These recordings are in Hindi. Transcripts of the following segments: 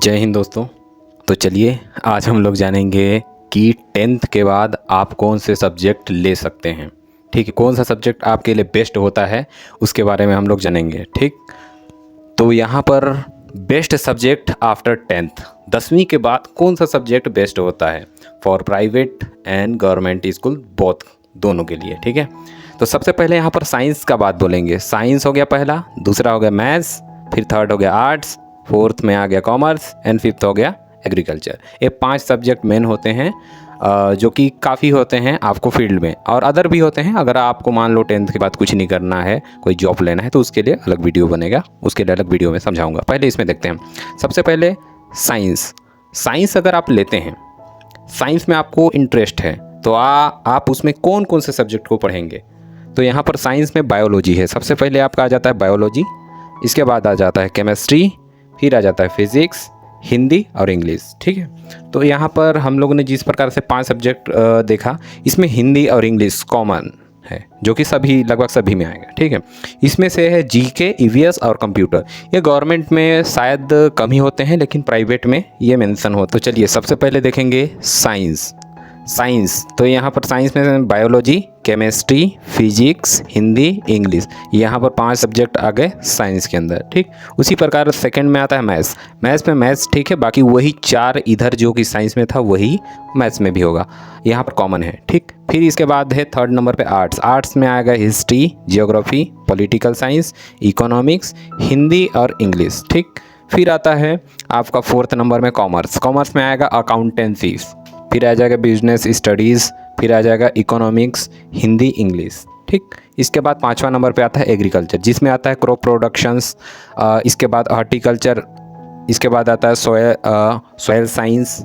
जय हिंद दोस्तों। तो चलिए आज हम लोग जानेंगे कि टेंथ के बाद आप कौन से सब्जेक्ट ले सकते हैं। ठीक है, कौन सा सब्जेक्ट आपके लिए बेस्ट होता है उसके बारे में हम लोग जानेंगे। ठीक, तो यहाँ पर बेस्ट सब्जेक्ट आफ्टर टेंथ, 10वीं के बाद कौन सा सब्जेक्ट बेस्ट होता है for private and government school both, दोनों के लिए। ठीक है, तो सबसे पहले यहाँ पर साइंस का बात बोलेंगे। साइंस हो गया पहला, दूसरा हो गया मैथ्स, फिर थर्ड हो गया आर्ट्स, फोर्थ में आ गया कॉमर्स एंड फिफ्थ हो गया एग्रीकल्चर। ये 5 सब्जेक्ट मेन होते हैं जो कि काफ़ी होते हैं आपको फील्ड में, और अदर भी होते हैं। अगर आपको मान लो 10th के बाद कुछ नहीं करना है, कोई जॉब लेना है, तो उसके लिए अलग वीडियो बनेगा, उसके लिए अलग वीडियो में समझाऊंगा। पहले इसमें देखते हैं। सबसे पहले साइंस अगर आप लेते हैं, साइंस में आपको इंटरेस्ट है, तो आप उसमें कौन कौन से सब्जेक्ट को पढ़ेंगे। तो यहाँ पर साइंस में बायोलॉजी है। सबसे पहले आपका आ जाता है बायोलॉजी, इसके बाद आ जाता है केमिस्ट्री, फिर आ जाता है फिज़िक्स, हिंदी और इंग्लिश। ठीक है, तो यहाँ पर हम लोगों ने जिस प्रकार से 5 सब्जेक्ट देखा, इसमें हिंदी और इंग्लिश कॉमन है, जो कि सभी लगभग सभी में आएगा। ठीक है, इसमें से है जीके, ईवीएस और कंप्यूटर। ये गवर्नमेंट में शायद कम ही होते हैं, लेकिन प्राइवेट में ये मेंशन हो। तो चलिए सबसे पहले देखेंगे साइंस। तो यहाँ पर साइंस में biology, chemistry, physics, Hindi, English, यहाँ पर 5 सब्जेक्ट आ गए साइंस के अंदर। ठीक, उसी प्रकार सेकंड में आता है मैथ्स में मैथ्स। ठीक है, बाकी वही 4 इधर जो कि साइंस में था वही मैथ्स में भी होगा, यहाँ पर कॉमन है। ठीक, फिर इसके बाद है थर्ड नंबर पे आर्ट्स में आएगा history, geography, political science, economics, Hindi और इंग्लिश। ठीक, फिर आता है आपका फोर्थ नंबर में कॉमर्स में आएगा अकाउंटेंसी, फिर आ जाएगा बिजनेस स्टडीज़, फिर आ जाएगा इकोनॉमिक्स, हिंदी, इंग्लिश। ठीक, इसके बाद 5वां नंबर पे आता है एग्रीकल्चर, जिसमें आता है क्रॉप प्रोडक्शंस, इसके बाद हॉर्टिकल्चर, इसके बाद आता है सोयल साइंस,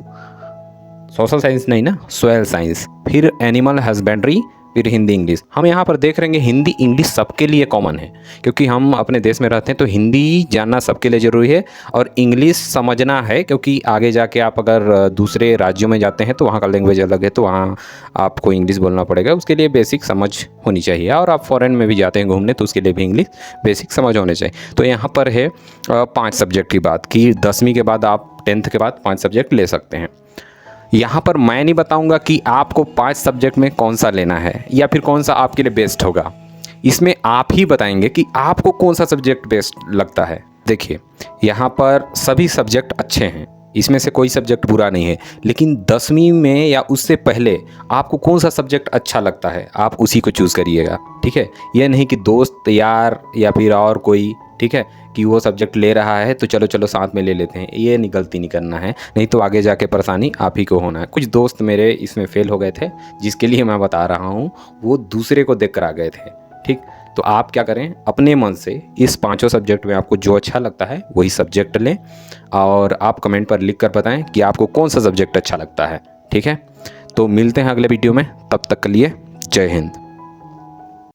सोशल साइंस नहीं ना, सोयल साइंस, फिर एनिमल हस्बेंड्री, फिर हिंदी इंग्लिश। हम यहाँ पर देख रहे हैं हिंदी इंग्लिश सबके लिए कॉमन है, क्योंकि हम अपने देश में रहते हैं, तो हिंदी जानना सबके लिए ज़रूरी है और इंग्लिश समझना है, क्योंकि आगे जाके आप अगर दूसरे राज्यों में जाते हैं तो वहाँ का लैंग्वेज अलग है, तो वहाँ आपको इंग्लिश बोलना पड़ेगा। उसके लिए बेसिक समझ होनी चाहिए, और आप फॉरेन में भी जाते हैं घूमने, तो उसके लिए भी इंग्लिश बेसिक समझ होने चाहिए। तो यहाँ पर है 5 सब्जेक्ट की बात कि 10वीं के बाद आप 10th के बाद 5 सब्जेक्ट ले सकते हैं। यहाँ पर मैं नहीं बताऊँगा कि आपको 5 सब्जेक्ट में कौन सा लेना है या फिर कौन सा आपके लिए बेस्ट होगा। इसमें आप ही बताएंगे कि आपको कौन सा सब्जेक्ट बेस्ट लगता है। देखिए, यहाँ पर सभी सब्जेक्ट अच्छे हैं, इसमें से कोई सब्जेक्ट बुरा नहीं है, लेकिन 10वीं में या उससे पहले आपको कौन सा सब्जेक्ट अच्छा लगता है, आप उसी को चूज़ करिएगा। ठीक है, यह नहीं कि दोस्त यार या फिर और कोई, ठीक है, कि वो सब्जेक्ट ले रहा है तो चलो साथ में ले लेते हैं, ये गलती नहीं करना है, नहीं तो आगे जाके परेशानी आप ही को होना है। कुछ दोस्त मेरे इसमें फेल हो गए थे, जिसके लिए मैं बता रहा हूँ, वो दूसरे को देख कर आ गए थे। ठीक, तो आप क्या करें, अपने मन से इस 5 सब्जेक्ट में आपको जो अच्छा लगता है वही सब्जेक्ट लें, और आप कमेंट पर लिख कर बताएं कि आपको कौन सा सब्जेक्ट अच्छा लगता है। ठीक है, तो मिलते हैं अगले वीडियो में, तब तक के लिए जय हिंद।